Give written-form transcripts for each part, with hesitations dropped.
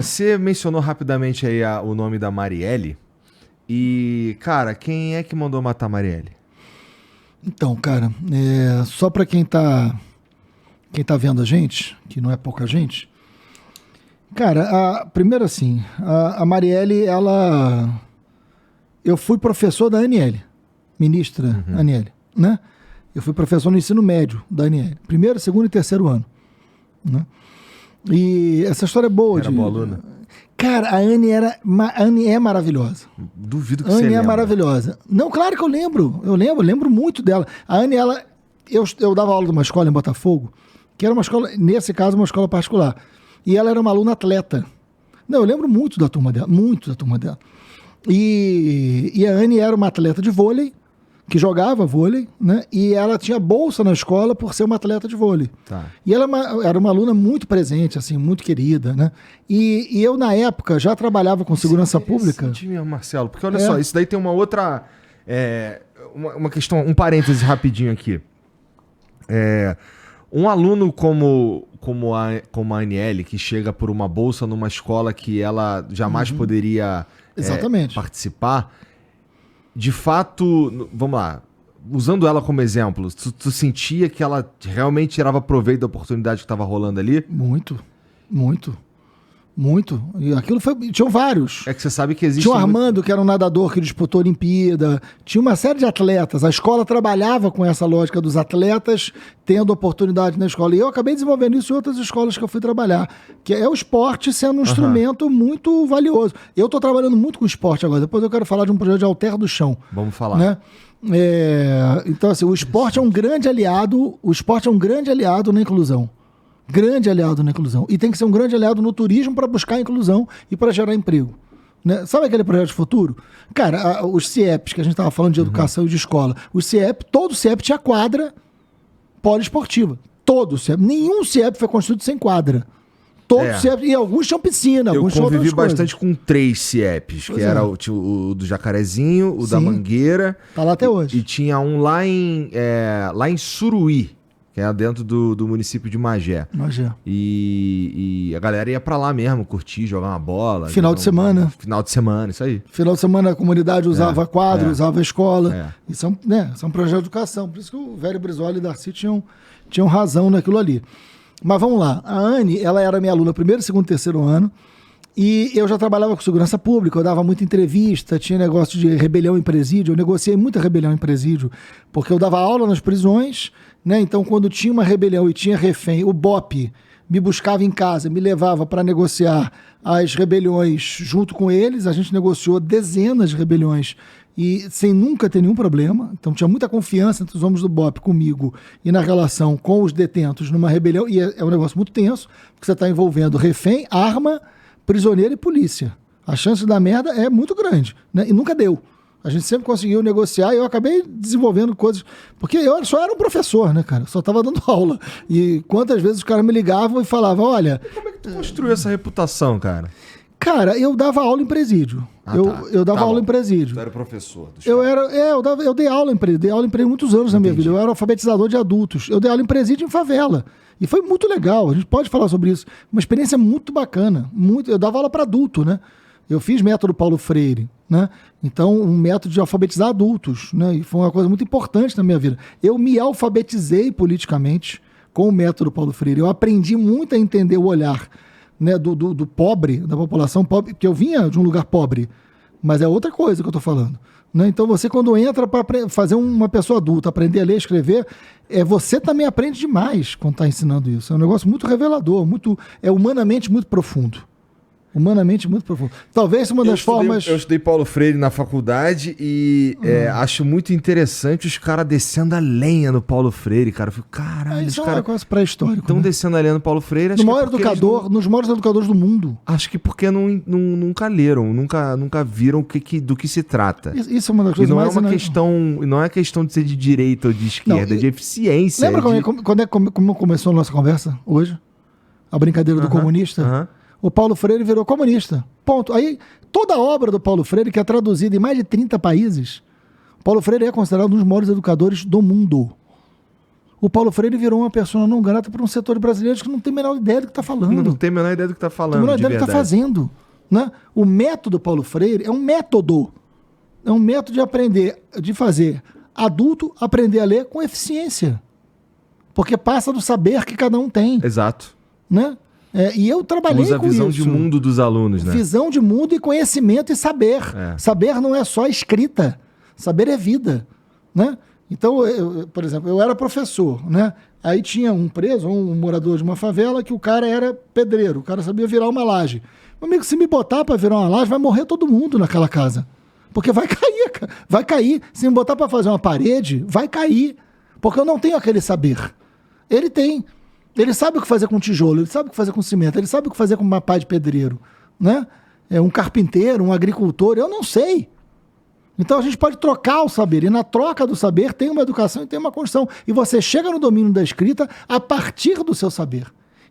Você mencionou rapidamente aí o nome da Marielle. E, cara, quem é que mandou matar a Marielle? Então, cara, só para quem tá vendo a gente, que não é pouca gente, cara, primeiro assim, a Marielle, eu fui professor da Aniele, ministra Aniele, né? Eu fui professor no ensino médio da Aniele, primeiro, segundo e terceiro ano, né? E essa história é boa. Era boa aluna? Cara, a Anne é maravilhosa. Duvido que A você Anne é lembra. maravilhosa. Não, claro que eu lembro. Eu lembro muito dela. A Anne, eu dava aula numa escola em Botafogo, que era uma escola, nesse caso, uma escola particular. E ela era uma aluna atleta. Não, eu lembro muito da turma dela. Muito da turma dela. E a Anne era uma atleta de vôlei, que jogava vôlei, né? E ela tinha bolsa na escola por ser uma atleta de vôlei. Tá. E ela era uma aluna muito presente, assim, muito querida, né? E eu, na época, já trabalhava com segurança pública. Mesmo, Marcelo, porque olha só, isso daí tem uma outra... uma questão, um parêntese rapidinho aqui. Um aluno como a Aniele, que chega por uma bolsa numa escola que ela jamais poderia Exatamente. participar, de fato, vamos lá, usando ela como exemplo, tu sentia que ela realmente tirava proveito da oportunidade que estava rolando ali? Muito, muito. Muito. E aquilo foi. Tinham vários. É que você sabe que existe. Tinha o Armando, que era um nadador que disputou a Olimpíada. Tinha uma série de atletas. A escola trabalhava com essa lógica dos atletas tendo oportunidade na escola. E eu acabei desenvolvendo isso em outras escolas que eu fui trabalhar. Que é o esporte sendo um instrumento muito valioso. Eu estou trabalhando muito com esporte agora. Depois eu quero falar de um projeto de Alter do Chão. Vamos falar. Né? Então, assim, o esporte é um grande aliado. O esporte é um grande aliado na inclusão. Grande aliado na inclusão. E tem que ser um grande aliado no turismo para buscar a inclusão e para gerar emprego. Né? Sabe aquele projeto de futuro? Cara, os CIEPs, que a gente estava falando de educação e de escola, todo CIEP tinha quadra poliesportiva. Todo CIEP. Nenhum CIEP foi construído sem quadra. Todos CIEP, e alguns tinham piscina, alguns tinham outras coisas. Eu convivi bastante coisas. com 3 CIEPs, que era o do Jacarezinho, o da Mangueira. Tá lá até hoje. E tinha um lá em Suruí, que é dentro do município de Magé. E a galera ia pra lá mesmo, curtir, jogar uma bola. Final de semana, isso aí. Final de semana a comunidade usava quadro, usava a escola. E são projetos de educação. Por isso que o velho Brizola e Darcy tinham razão naquilo ali. Mas vamos lá. A Anne, ela era minha aluna primeiro, segundo, terceiro ano. E eu já trabalhava com segurança pública, eu dava muita entrevista, tinha negócio de rebelião em presídio, eu negociei muita rebelião em presídio, porque eu dava aula nas prisões, né? Então quando tinha uma rebelião e tinha refém, o BOP me buscava em casa, me levava para negociar as rebeliões junto com eles, a gente negociou dezenas de rebeliões e sem nunca ter nenhum problema, então tinha muita confiança entre os homens do BOP comigo e na relação com os detentos numa rebelião, e é um negócio muito tenso, porque você está envolvendo refém, arma, prisioneiro e polícia. A chance de dar merda é muito grande, né? E nunca deu. A gente sempre conseguiu negociar e eu acabei desenvolvendo coisas. Porque eu só era um professor, né, cara? Só estava dando aula. E quantas vezes os caras me ligavam e falavam, olha... Como é que tu construiu essa reputação, cara? Cara, eu dava aula em presídio. Eu dava aula em presídio. Tu era professor. Eu dei aula em presídio. Dei aula em presídio muitos anos na minha vida. Eu era alfabetizador de adultos. Eu dei aula em presídio em favela. E foi muito legal. A gente pode falar sobre isso. Uma experiência muito bacana. Eu dava aula para adulto, né? Eu fiz método Paulo Freire, né? Então, um método de alfabetizar adultos, né? E foi uma coisa muito importante na minha vida. Eu me alfabetizei politicamente com o método Paulo Freire. Eu aprendi muito a entender o olhar, né, do pobre, da população pobre, porque eu vinha de um lugar pobre, mas é outra coisa que eu estou falando. Né? Então você quando entra para fazer uma pessoa adulta aprender a ler e escrever, você também aprende demais quando está ensinando isso. É um negócio muito revelador, humanamente muito profundo. Humanamente muito profundo. Talvez uma das formas... Eu estudei Paulo Freire na faculdade e acho muito interessante os caras descendo a lenha no Paulo Freire, cara. Eu fico, caralho, isso é um negócio pré-histórico. Estão descendo a lenha no Paulo Freire. Nos maiores educadores do mundo. Acho que porque nunca leram, nunca viram do que se trata. Isso é uma das coisas mais... Não é questão de ser de direita ou de esquerda, é de eficiência. Lembra como começou a nossa conversa hoje? A brincadeira do comunista? O Paulo Freire virou comunista. Ponto. Aí, toda a obra do Paulo Freire, que é traduzida em mais de 30 países, Paulo Freire é considerado um dos maiores educadores do mundo. O Paulo Freire virou uma pessoa não grata para um setor brasileiro que não tem a menor ideia do que está falando. Não tem a menor ideia do que está falando, não tem a menor ideia do que está fazendo. Né? O método Paulo Freire é um método. É um método de aprender, de fazer adulto aprender a ler com eficiência. Porque passa do saber que cada um tem. Exato. Né? E eu trabalhei com isso. Usa a visão de mundo dos alunos, né? Visão de mundo e conhecimento e saber. Saber não é só escrita. Saber é vida. Né? Então, por exemplo, eu era professor, né? Aí tinha um preso, um morador de uma favela, que o cara era pedreiro, o cara sabia virar uma laje. Meu amigo, se me botar para virar uma laje, vai morrer todo mundo naquela casa. Porque vai cair, cara. Vai cair. Se me botar para fazer uma parede, vai cair. Porque eu não tenho aquele saber. Ele tem. Ele sabe o que fazer com tijolo, ele sabe o que fazer com cimento, ele sabe o que fazer com uma pá de pedreiro. Né? Um carpinteiro, um agricultor, eu não sei. Então a gente pode trocar o saber, e na troca do saber tem uma educação e tem uma construção. E você chega no domínio da escrita a partir do seu saber.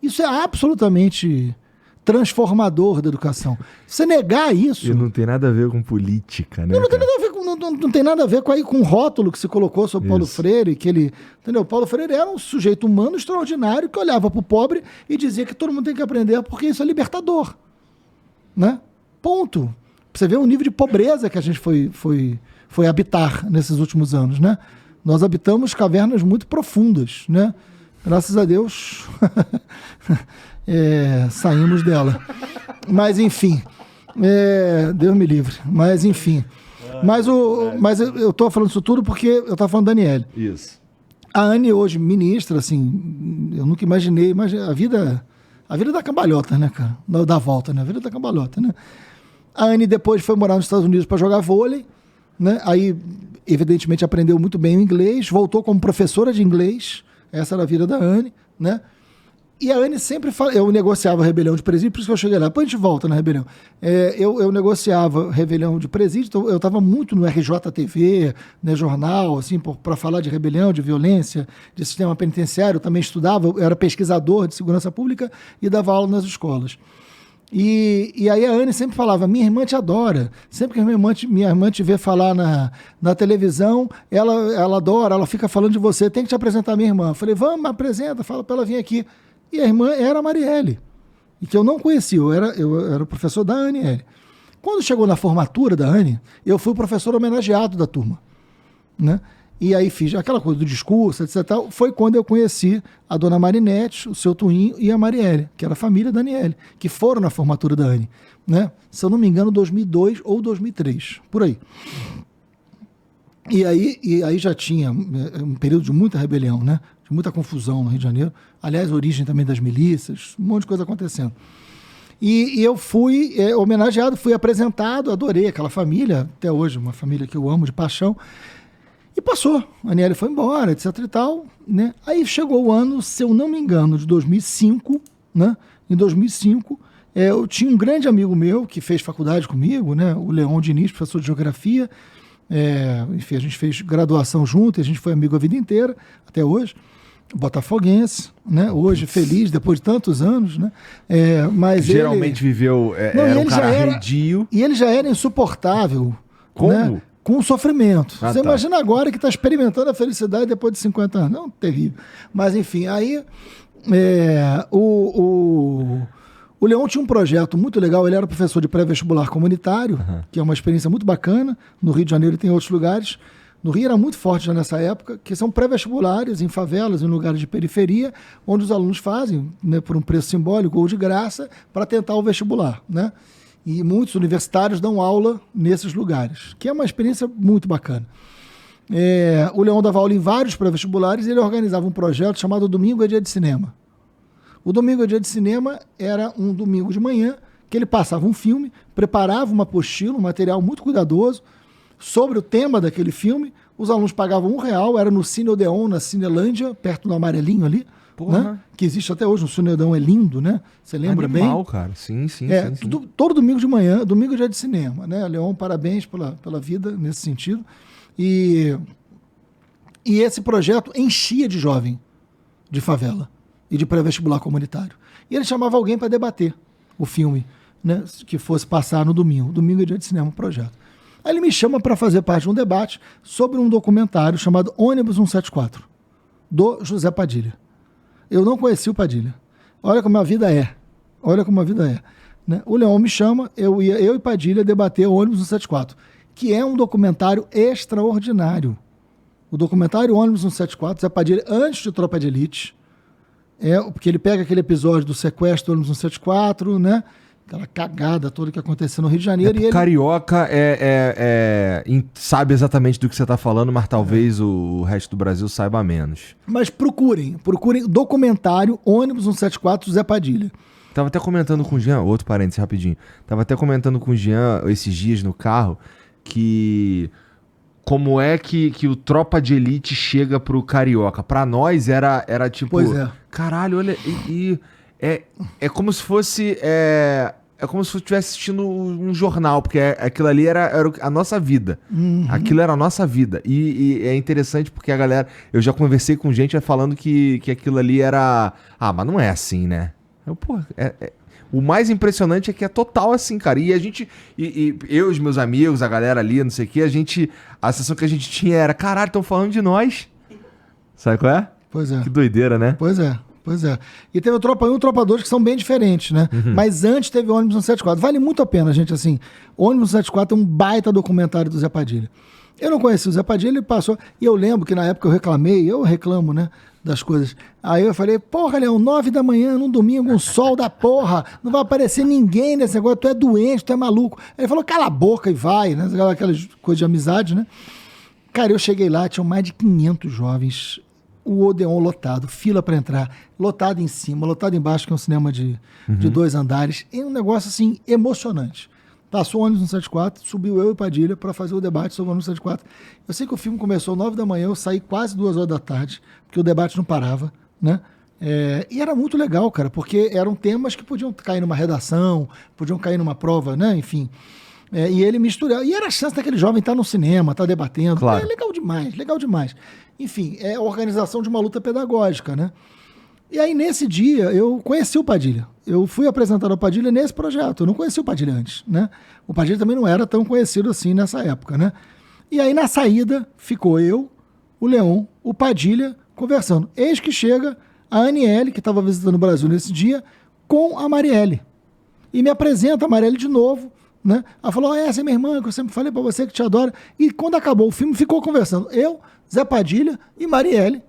Isso é absolutamente transformador da educação. Você negar isso... E não tem nada a ver com política, né? Não tem nada a ver com, não tem nada a ver com o rótulo que se colocou sobre Paulo Freire, que ele... Entendeu? Paulo Freire era um sujeito humano extraordinário que olhava para o pobre e dizia que todo mundo tem que aprender porque isso é libertador. Né? Ponto. Você vê o nível de pobreza que a gente foi habitar nesses últimos anos, né? Nós habitamos cavernas muito profundas, né? Graças a Deus saímos dela. Mas enfim, Deus me livre. Mas enfim, mas eu estou falando isso tudo porque eu estava falando da Aniele. Isso. A Anne hoje ministra, assim, eu nunca imaginei, mas a vida dá cambalhota, né, cara? Dá volta, né? A vida dá cambalhota, né? A Anne depois foi morar nos Estados Unidos para jogar vôlei, né? Aí, evidentemente, aprendeu muito bem o inglês, voltou como professora de inglês, essa era a vida da Anne, né? E a Anne sempre fala, eu negociava rebelião de presídio, por isso que eu cheguei lá, depois a gente volta na rebelião. Eu negociava rebelião de presídio, então eu estava muito no RJTV, né, jornal, assim, para falar de rebelião, de violência, de sistema penitenciário, eu também estudava, eu era pesquisador de segurança pública e dava aula nas escolas. E aí a Anne sempre falava, minha irmã te adora. Sempre que minha irmã te vê falar na televisão, ela adora, ela fica falando de você, tem que te apresentar a minha irmã. Eu falei, vamos, me apresenta, fala para ela vir aqui. E a irmã era a Marielle, e que eu não conhecia, eu era o professor da Aniele. Quando chegou na formatura da Anne, eu fui o professor homenageado da turma. Né? E aí fiz aquela coisa do discurso, etc. Foi quando eu conheci a dona Marinete, o seu Tuinho e a Marielle, que era a família da Aniele, que foram na formatura da Anne. Né? Se eu não me engano, 2002 ou 2003, por aí. E aí já tinha um período de muita rebelião, né? De muita confusão no Rio de Janeiro. Aliás, origem também das milícias, um monte de coisa acontecendo. E eu fui homenageado, fui apresentado, adorei aquela família, até hoje, uma família que eu amo de paixão. E passou, a Aniele foi embora, etc e tal, né? Aí chegou o ano, se eu não me engano, de 2005, né? Em 2005, eu tinha um grande amigo meu que fez faculdade comigo, né? O Leon Diniz, professor de geografia. Enfim, a gente fez graduação junto, e a gente foi amigo a vida inteira, até hoje. Botafoguense, né? Hoje feliz, depois de tantos anos, né? Mas geralmente viveu, era um cara arredio. E ele já era insuportável. Como? Né? Com sofrimento. Você imagina agora que está experimentando a felicidade depois de 50 anos. Não, terrível. Mas, enfim, aí o Leon tinha um projeto muito legal. Ele era professor de pré-vestibular comunitário, que é uma experiência muito bacana. No Rio de Janeiro e tem outros lugares. No Rio era muito forte já nessa época, que são pré-vestibulares em favelas, em lugares de periferia, onde os alunos fazem, né, por um preço simbólico ou de graça, para tentar o vestibular, né? E muitos universitários dão aula nesses lugares, que é uma experiência muito bacana. O Leon dava aula em vários pré-vestibulares e ele organizava um projeto chamado Domingo é Dia de Cinema. O Domingo é Dia de Cinema era um domingo de manhã que ele passava um filme, preparava uma apostila, um material muito cuidadoso, sobre o tema daquele filme. Os alunos pagavam R$1, era no Cine Odeon, na Cinelândia, perto do Amarelinho ali, né? Que existe até hoje. O Cine Odeon é lindo, né? Você lembra bem? Cara. Sim. Todo domingo de manhã, domingo é dia de cinema, né? Leon, parabéns pela vida nesse sentido. E esse projeto enchia de jovem de favela e de pré-vestibular comunitário. E ele chamava alguém para debater o filme, né? Que fosse passar no domingo. Domingo é dia de cinema, o projeto. Aí ele me chama para fazer parte de um debate sobre um documentário chamado Ônibus 174. do José Padilha. Eu não conheci o Padilha. Olha como a vida é. Olha como a vida é. Né? O Leon me chama, eu e Padilha debater o Ônibus 174, que é um documentário extraordinário. O documentário Ônibus 174, Zé Padilha, antes de Tropa de Elite, porque ele pega aquele episódio do sequestro do Ônibus 174, né? Aquela cagada toda que aconteceu no Rio de Janeiro. E ele... Carioca sabe exatamente do que você está falando, mas talvez o resto do Brasil saiba menos. Mas procurem documentário Ônibus 174 Zé Padilha. Tava até comentando com o Jean, outro parênteses rapidinho, tava até comentando com o Jean esses dias no carro que como é que o Tropa de Elite chega pro Carioca. Pra nós era tipo, pois é. Caralho, olha, é como se fosse... É como se eu estivesse assistindo um jornal, porque aquilo ali era a nossa vida. Uhum. Aquilo era a nossa vida. E é interessante porque a galera... Eu já conversei com gente falando que aquilo ali era... Ah, mas não é assim, né? O mais impressionante é que é total assim, cara. E a gente... eu e os meus amigos, a galera ali, não sei o quê, a sensação que a gente tinha era... Caralho, estão falando de nós. Sabe qual é? Pois é. Que doideira, né? Pois é. E teve o Tropa 1 e o Tropa 2 que são bem diferentes, né? Uhum. Mas antes teve o Ônibus 174. Vale muito a pena, gente, assim. O Ônibus 174 é um baita documentário do Zé Padilha. Eu não conheci o Zé Padilha, ele passou... E eu lembro que na época eu reclamo, né? Das coisas. Aí eu falei, porra, Leão, 9 da manhã, num domingo, um sol da porra, não vai aparecer ninguém nesse negócio, tu é doente, tu é maluco. Aí ele falou, cala a boca e vai, né? Aquelas coisas de amizade, né? Cara, eu cheguei lá, tinham mais de 500 jovens... O Odeon lotado, fila para entrar, lotado em cima, lotado embaixo, que é um cinema de 2 andares. É um negócio, assim, emocionante. Passou o ônibus 174, subiu eu e Padilha para fazer o debate sobre o ônibus 174. Eu sei que o filme começou às 9 da manhã, eu saí quase 2 horas da tarde, porque o debate não parava, né? E era muito legal, cara, porque eram temas que podiam cair numa redação, podiam cair numa prova, né? Enfim. E ele misturava. E era a chance daquele jovem estar no cinema, estar debatendo. Claro. Legal demais, legal demais. Enfim, é a organização de uma luta pedagógica, né? E aí, nesse dia, eu conheci o Padilha. Eu fui apresentado ao Padilha nesse projeto. Eu não conheci o Padilha antes, né? O Padilha também não era tão conhecido assim nessa época, né? E aí, na saída, ficou eu, o Leon, o Padilha, conversando. Eis que chega a Aniele, que estava visitando o Brasil nesse dia, com a Marielle. E me apresenta a Marielle de novo, né? Ela falou, essa é minha irmã, que eu sempre falei pra você que te adora. E quando acabou o filme, ficou conversando. Eu, Zé Padilha e Marielle,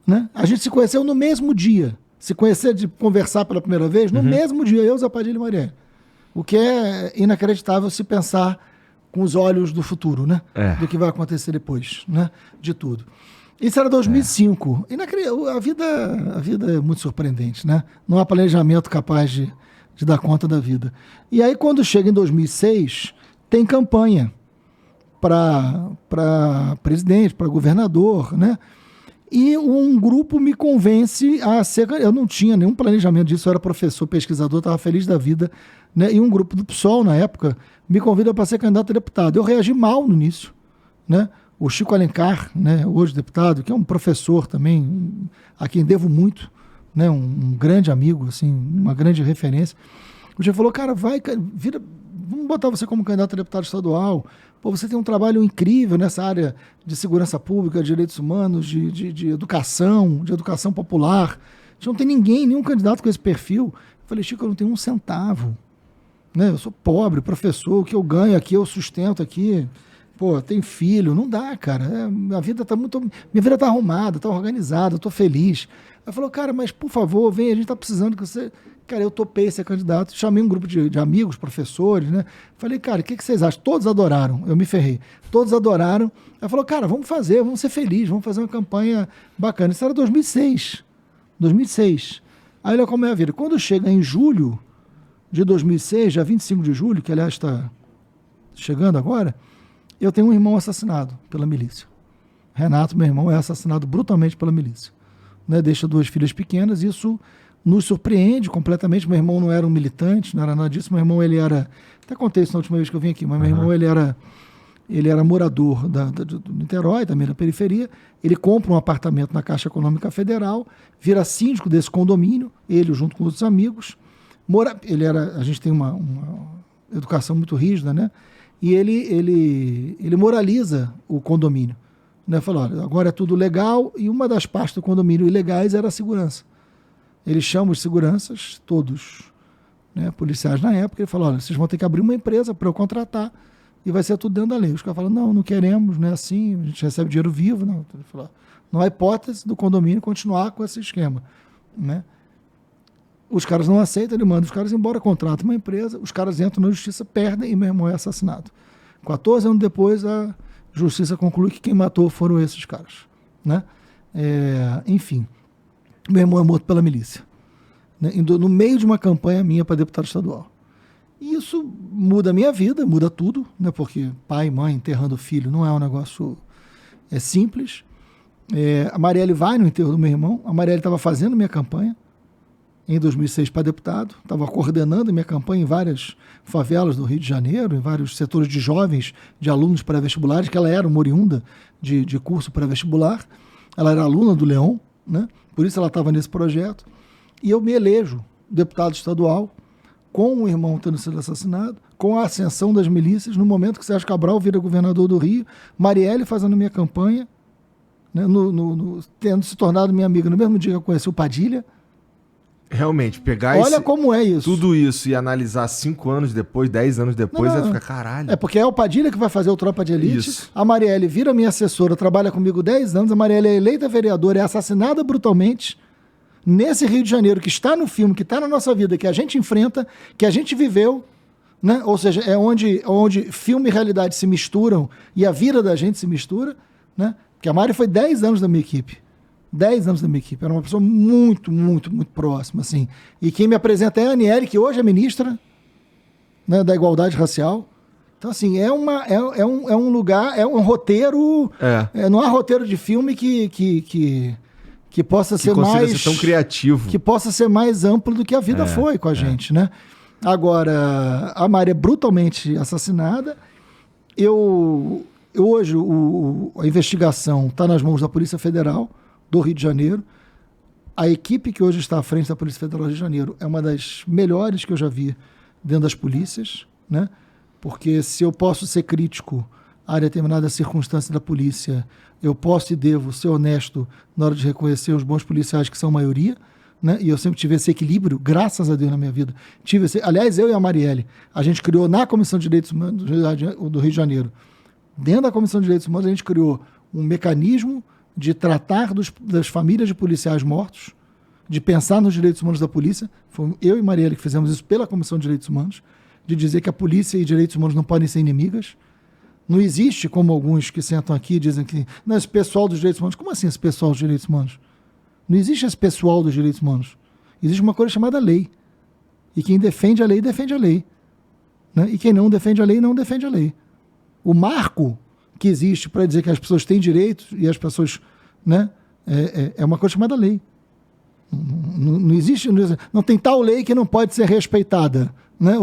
né? A gente se conheceu no mesmo dia. Se conhecer de conversar pela primeira vez, no mesmo dia, eu, Zé Padilha e Marielle. O que é inacreditável se pensar com os olhos do futuro, né? Do que vai acontecer depois, né? De tudo. Isso era 2005. A vida é muito surpreendente, né? Não há planejamento capaz de dar conta da vida. E aí, quando chega em 2006, tem campanha para presidente, para governador, né? E um grupo me convence a ser... Eu não tinha nenhum planejamento disso, eu era professor, pesquisador, estava feliz da vida, né? E um grupo do PSOL, na época, me convida para ser candidato a deputado. Eu reagi mal no início, né? O Chico Alencar, né? Hoje deputado, que é um professor também, a quem devo muito, né? Um grande amigo, assim, uma grande referência. O Chico falou, cara, vamos botar você como candidato a deputado estadual. Pô, você tem um trabalho incrível nessa área de segurança pública, de direitos humanos, de educação popular. Não tem nenhum candidato com esse perfil. Eu falei, Chico, eu não tenho um centavo. Né? Eu sou pobre, professor, o que eu ganho aqui, eu sustento aqui. Pô, tenho filho, não dá, cara. Minha vida tá arrumada, tá organizada, eu tô feliz. Aí falou, cara, mas por favor, vem, a gente tá precisando que você... Cara, eu topei ser candidato, chamei um grupo de amigos, professores, né? Falei, cara, o que vocês acham? Todos adoraram, eu me ferrei. Todos adoraram. Aí falou, cara, vamos ser felizes, vamos fazer uma campanha bacana. Isso era 2006. Aí olha como é a vida. Quando chega em julho de 2006, já 25 de julho, que aliás está chegando agora, eu tenho um irmão assassinado pela milícia. Renato, meu irmão, é assassinado brutalmente pela milícia. Né? Deixa 2 filhas pequenas, isso nos surpreende completamente. Meu irmão não era um militante, não era nada disso. Meu irmão, ele era... Até contei isso na última vez que eu vim aqui, mas meu irmão, ele era morador do Niterói, também da periferia. Ele compra um apartamento na Caixa Econômica Federal, vira síndico desse condomínio, ele junto com outros amigos. A gente tem uma educação muito rígida, né? E ele moraliza o condomínio. né? Falou, olha, agora é tudo legal, e uma das partes do condomínio ilegais era a segurança. Ele chama os seguranças, todos, né, policiais na época, ele falou, olha, vocês vão ter que abrir uma empresa para eu contratar, e vai ser tudo dentro da lei. Os caras falam, não queremos, não é assim, a gente recebe dinheiro vivo. Não, ele falou, não há hipótese do condomínio continuar com esse esquema, né? Os caras não aceitam, ele manda os caras embora, contrata uma empresa, os caras entram na justiça, perdem e meu irmão é assassinado. 14 anos depois, a justiça conclui que quem matou foram esses caras, né? Enfim, meu irmão é morto pela milícia, né? No meio de uma campanha minha para deputado estadual. E isso muda a minha vida, muda tudo, né? Porque pai e mãe enterrando filho não é um negócio simples. A Marielle vai no enterro do meu irmão, a Marielle estava fazendo minha campanha em 2006 para deputado, estava coordenando minha campanha em várias favelas do Rio de Janeiro, em vários setores de jovens, de alunos pré-vestibulares, que ela era uma oriunda de curso pré-vestibular, ela era aluna do Leon, né? Por isso ela estava nesse projeto, e eu me elejo deputado estadual, com o irmão tendo sido assassinado, com a ascensão das milícias, no momento que Sérgio Cabral vira governador do Rio, Marielle fazendo minha campanha, né? Tendo se tornado minha amiga no mesmo dia que eu conheci o Padilha. Realmente, pegar Olha como é isso. Tudo isso e analisar 5 anos depois, 10 anos depois, vai ficar caralho. É porque é o Padilha que vai fazer o Tropa de Elite. Isso. A Marielle vira minha assessora, trabalha comigo 10 anos. A Marielle é eleita vereadora, é assassinada brutalmente nesse Rio de Janeiro, que está no filme, que está na nossa vida, que a gente enfrenta, que a gente viveu, né? Ou seja, é onde filme e realidade se misturam e a vida da gente se mistura, né? Porque a Mari foi 10 anos da minha equipe. 10 anos da minha equipe. Era uma pessoa muito, muito, muito próxima, assim. E quem me apresenta é a Aniele, que hoje é ministra, né, da Igualdade Racial. Então, assim, é um lugar, é um roteiro... não há roteiro de filme que possa ser mais... ser tão criativo. Que possa ser mais amplo do que a vida foi com a gente, né? Agora, a Mari é brutalmente assassinada. Hoje, a investigação está nas mãos da Polícia Federal do Rio de Janeiro. A equipe que hoje está à frente da Polícia Federal do Rio de Janeiro é uma das melhores que eu já vi dentro das polícias, né? Porque se eu posso ser crítico a determinada circunstância da polícia, eu posso e devo ser honesto na hora de reconhecer os bons policiais que são a maioria, né? E eu sempre tive esse equilíbrio, graças a Deus, na minha vida. Aliás, eu e a Marielle, a gente criou na Comissão de Direitos Humanos do Rio de Janeiro, dentro da Comissão de Direitos Humanos, a gente criou um mecanismo de tratar das famílias de policiais mortos, de pensar nos direitos humanos da polícia. Foi eu e Marielle que fizemos isso pela Comissão de Direitos Humanos, de dizer que a polícia e direitos humanos não podem ser inimigas. Não existe, como alguns que sentam aqui e dizem que não, esse pessoal dos direitos humanos. Como assim esse pessoal dos direitos humanos? Não existe esse pessoal dos direitos humanos. Existe uma coisa chamada lei. E quem defende a lei, defende a lei. Né? E quem não defende a lei, não defende a lei. O marco que existe para dizer que as pessoas têm direitos e as pessoas, né, é uma coisa chamada lei. Não existe, não tem tal lei que não pode ser respeitada, né?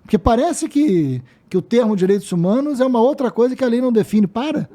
Porque parece que o termo direitos humanos é uma outra coisa que a lei não define. Para.